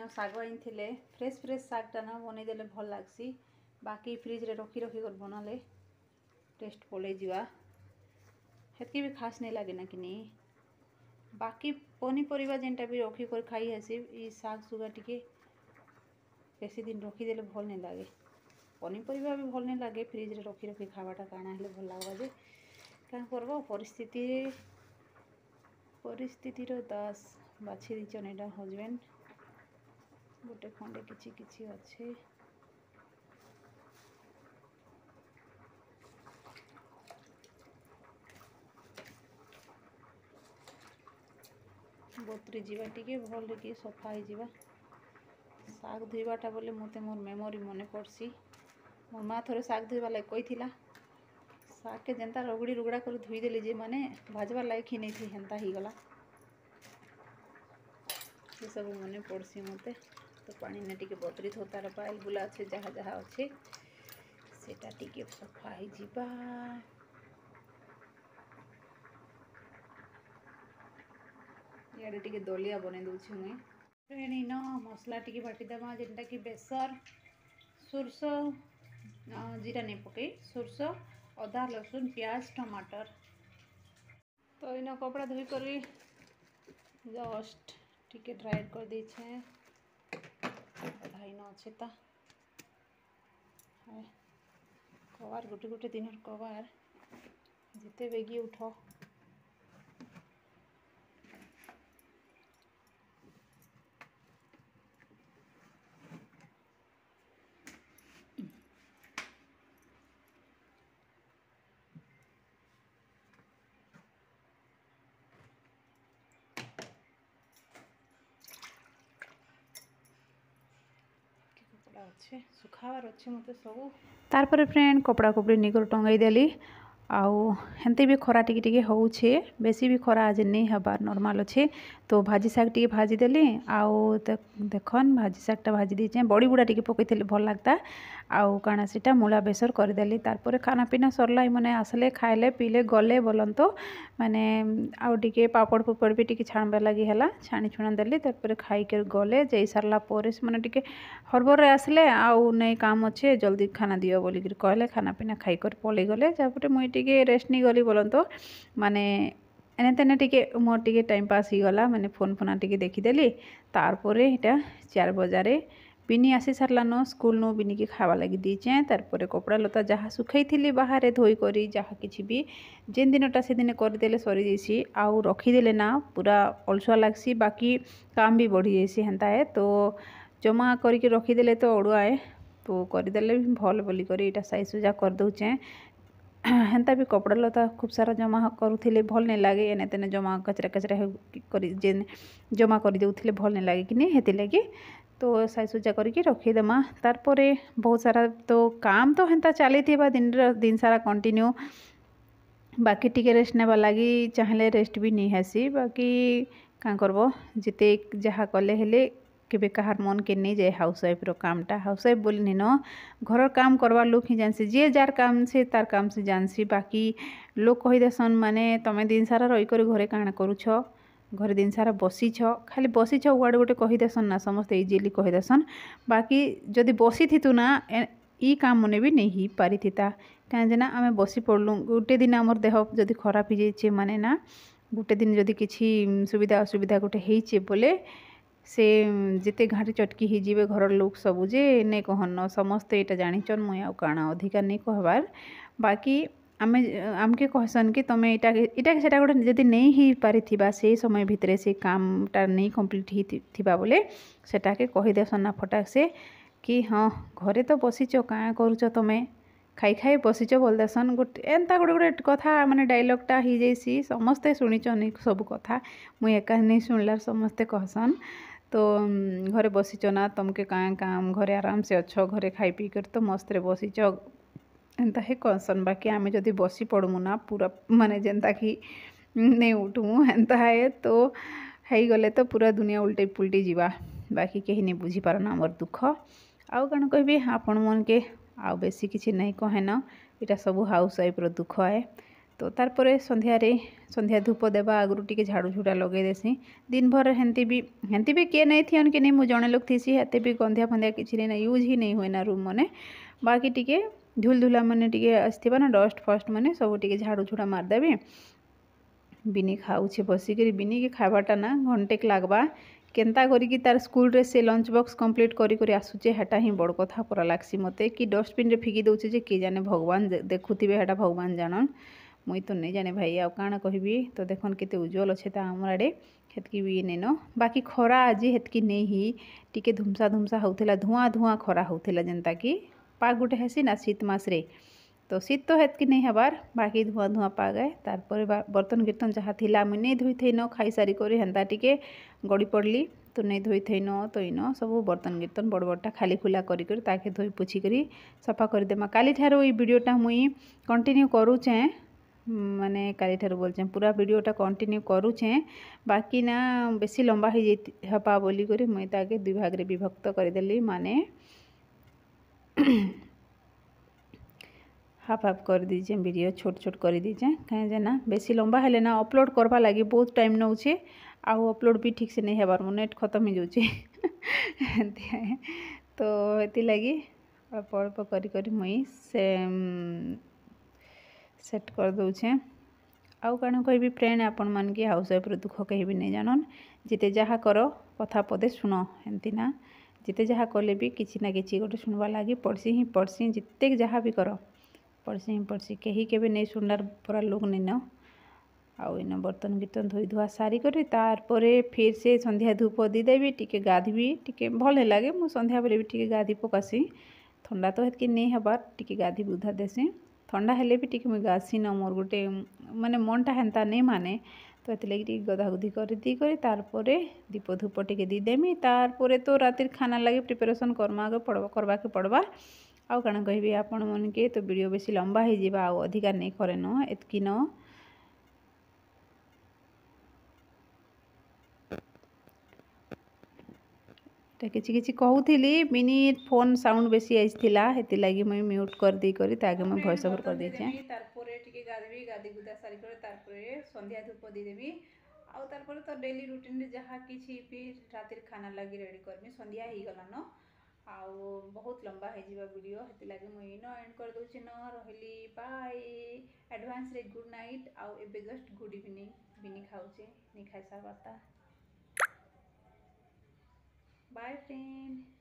इन शाग आनी fresh fresh शागटा ना बनईदे भल लगसी बाकी फ्रिज रे रखी रखी कर बनाले टेस्ट पलि जावा हेतकी भी खास नहीं लगे ना कि नहीं बाकी पनीपरिया जेनटा भी रखी कर खाई हेसी ये शाग सुगा टिके बेसी दिन रखीदे भल नहीं लगे पनीपरिया भी भल नहीं लगे फ्रिज रे रखी रखी खावाटा काଣା हेले भल लगवा जे क्या करबो परिस्थितिर दास बाछी दीचन एटा हजबैंड गोटे खंडे किछि किछि अच्छे बतरी जीवा टिके भल टिके सफा हो जीवा शाग धोइबाटा बोले मते मोर मेमोरी मने पड़सी मोर माँ थोड़े शाग धोइबा लाग कहिथिला शाग के जेनता रगड़ी रुगड़ा कर धोईदेली जे माने भाजबार लायक ही नहीं थी हेन्ता ही गला ये सब मने पड़सी मते तो पानी ने टिके बतरी थोतार पाइल बुला अच्छे जहाँ जहाँ अच्छे सेटा टिके सफा हो जीवा यारे टिके दलिया बने दूची मुई फ्रेंड इन मसला टिके बाटीदेमा जेनटा कि बेसर सोरस जीरा नहीं पकई सोरस अदा लसुन प्याज टमाटर तो इन कपड़ा धोई कर जस्ट टिके ड्राई कर दीछे अधा इन अच्छे ता कबार गोटे गोटे दिन कबार जिते बेगी उठ अच्छे सुखावार अच्छे मत सब तार फ्रेंड कपड़ा कपड़ी निकर टंगाई देली आउ हेंते भी खरा टिके टिके होउछे बेसी भी खरा आज नहीं हबार नॉर्मल अच्छे तो भाजी शाग टिके भाजी देली आउ देखन भाजी शागटा भाजी दीचे बड़ी बुड़ा टिके पकईले भल लगता आउ काना सीटा मूला बेसर करदेली तारपरे खाना पीना सरला मैंने आसले खाइले पीले गले बोलन तो माने आउ टिके पापड़ पुपड़ भी टिके छाणबा लगी है छाणी छुणा देली तारपरे खाइके गले जाई सारला पोरे से माने टिके हरबर आसले आउ नहीं काम अच्छे जल्दी खाना दियो बोली कहले खाना पीना खाइकर पलि गले तारपरे मुई टिके रेस्ट नहीं गली बोलन तो माने एने तेने टिके मोर टिके टाइम पास ही गला माने फोन फोना टिके देखीदेली तारपरे इटा 4 बजारे बिनी आसी सारलान स्कूल नो बिनी की खावा लगी दीचे तारपरे कपड़ा लता जहाँ सुखाई थी बाहर धोई करी जहाँ किसी भी जेन दिनटा से दिन करदेले सरी जाइसी आउ रखीदेले ना पूरा अलसुआ लगसी बाकी काम भी बढ़ी जाइसी हेन्ता है तो जमा करके रखीदेले तो अड़ुआ है तो करदेले भल बोली करी इटा साई सुजा कर दउचे हेन्ता भी कपड़ा लता खूब सारा जमा करुले भल नहीं लगे एने तेने जमा कचरा कचरा जेन जमा कर देउथिले भल नहीं लगे कि नहीं हेति लगी तो साई सुजा करके रखीदेमा तारपरे बहुत सारा तो काम तो हेन्ता चली दिन सारा कंटिन्यू बाकी टिके रेस्ट नेबा लगी चाहले रेस्ट भी नहीं हेसी बाकी क्या करबो जिते जहाँ कले हेले केबे कहार मन के नहीं जाए हाउस वाइफ रो कामटा हाउस वाइफ बोली नहीं न घर काम करवा लोग ही जानसी जे जार काम से तार काम से जानसी बाकी लोग कही देसन माने तमें दिन सारा रही कर घरे काଣା करूछ घरे दिन सारा बसीछ खाली बसीछ वाड़े गोटे कही देसन ना समस्त इजिली कही देसन बाकी जदि बसी थी ना ई काम मने भी नहीं ही पारी थिता कहीं आम बसी पड़लु गोटे दिन आमर देह जदि खराब हो जाइए माने ना गोटे दिन जदि किसी सुविधा असुविधा गोटे होइछे बोले से जिते घाटी चटकी ही जीवे घर लोग सबू जे नहीं कहन समस्ते यहाँ जाचन मुई आउ काଣା अधिकार नहीं कहबार बाकी आमके कहसन कि तुम इटा से गोटे जदि नहीं ही पारि से समय भितर से कामटा नहीं कंप्लीट ही थिबा बोले सेटा के कही देसन ना फटाक से कि हाँ घरे तो बसीच क्या करूच तुम खाई खाई बसीच बोल देसन गोटे एंता गोटे गोटे कथा माने डायलॉगटा ही जाइसी समस्ते शुणीचन सब कथा मुई एका नहीं शुणलार समस्ते कहसन तो घरे बसीच ना तुमके क्या काम घरे आराम से अच्छ घरे खाई पी कर तो मस्त रे बसीच एंता ही कहसन बाकी आम जदि बसी पड़मु ना पूरा माने जेनता कि नहीं उठमु एंता है तो है गले तो पूरा दुनिया उल्टे पुल्टी जीवा बाकी कहीं नहीं बुझी पारन आमर दुख आउ कण कहबी आपण मन के आउ बेसी किसी नहीं कहे न इटा सब हाउस वाइफ रो दुख है तो तारपरे संध्या धूप देवा आगु टिके झाड़ू झुड़ा लगे देसी दिन भर हेंती भी किए नहीं थी कि नहीं मुझे जड़े लोग थी हेते भी गंधिया फंधिया किसी नहीं यूज ही नहीं हुए ना रूम मैंने बाकी टिके धूल धुला मैंने टिके आसथिबा ना डस्ट फस्ट मैंने सब टिके झाड़ू झुड़ा मारदेवी बिनी खाऊे बसिक बिनी के खावाटा ना घंटेक लगवा केन्ता करी तार स्कूल रे से लंच बॉक्स कंप्लीट करी आसुचे हेटा ही बड़ कथा पूरा लागसी मते कि डस्टबिन रे फिकी दउचे जे कि जाने भगवान देखुथिबे हेटा भगवान जानन मुई तो नहीं जाने भाई आउ काଣା कहबी तो देखन केते उज्जवल अच्छे ता हमर आड़े हेतकी भी नहीं न बाकी खरा आज हेतकी नहीं ही टिके धुमसा होउथिला धुआं खरा होउथिला जेंता कि पाग गुटे हेसी ना शीत मास रे तो शीत तो हेतकी नहीं हबार बाकी धुआं पाग है तारपर बर्तन कीर्तन जहाँ थिला मुई नहीं धोई थई न खाई सारी कर हेन्ता टिके गड़ी पड़ली तो नहीं धोई थई न तो इन सब बर्तन कीर्तन बड़ बड़टा खाली खुला करी ताके धोई पुछी करी सफा करदेमा काली ठारो ई वीडियोटा मुई कंटिन्यू करूचे माने काली ठारो बोलचे पूरा वीडियोटा कंटिन्यू करूचे बाकी ना बेसी लंबा हो जापा बोली करी मुई ताके दुई भाग रे विभक्त करदेली माने हाफ हाफ कर दीजिए वीडियो छोट छोट कर दीजिए कहीं ना बेसी लंबा हेले ना अपलोड करवा लगी बहुत टाइम नौचे आउ अपलोड भी ठीक से नहीं हेबार मो नेट खत्म हो जाऊे तो ये लगी अल्प अल्प करी मुई से सेट कर दूचे आउ कण कह फ्रेंड आपण मान की हाउस वाइफ दुख कहीं भी नहीं जानन जिते जहाँ कर कथा पदे शुण एमती ना जिते जहाँ कले भी किसी ना कि गोटे शुणवा लगी पड़सी ही पड़सी जिते जहाँ भी कर पड़सी ही पड़सी कहीं के नहीं सुनलार पूरा लोग नहीं न आउ इन बर्तन कीर्तन धोई धुआ सारी करी तारपरे फिर से संध्या धूप दीदेवी टिके गाधबी टिके भल लगे मु संध्या बेले भी टिके गाधी पकासी ठंडा तो हेतकी नहीं हबार टिके गाधी बुधा देसी ठंडा हेले भी टिके मुई गासी न मोर गोटे माने मनटा हेन्ता नहीं माने तो ये लगी गधागुधी कर दी करी तारपरे दीप धूप टिके दीदेमी तारपरे तो रातिर खाना लगे प्रिपेरेसन करवा के पड़वा आउ काଣା कहबी आपण मन के तो वीडियो बेसी लंबा हो जावा आउ अधिकार नहीं करे न एतकी न किसी किसी कहूली मिनी फोन साउंड बेसी आईला हेती लगी मुई म्यूट कर दी करी ताके मुई वॉइस ओवर कर देछे तारपरे टिके गाधबी गाधी गुदा सारी करे तारपरे संध्या धूप दीदेवी आउ तारपरे तो डेली रूटीन रे जहाँ किछि फिर रातिर खाना लगी रेडी करमी संध्या ही गला न आउ बहुत लंबा हो जावा वीडियो हेती लगी मुई न एंड कर दोछि न रहली बाय एडवांस रे गुड नाइट आउ एबे जस्ट गुड इवनिंग बिनी खाउचे नि खाई सारबाता बाय फ्रेंड।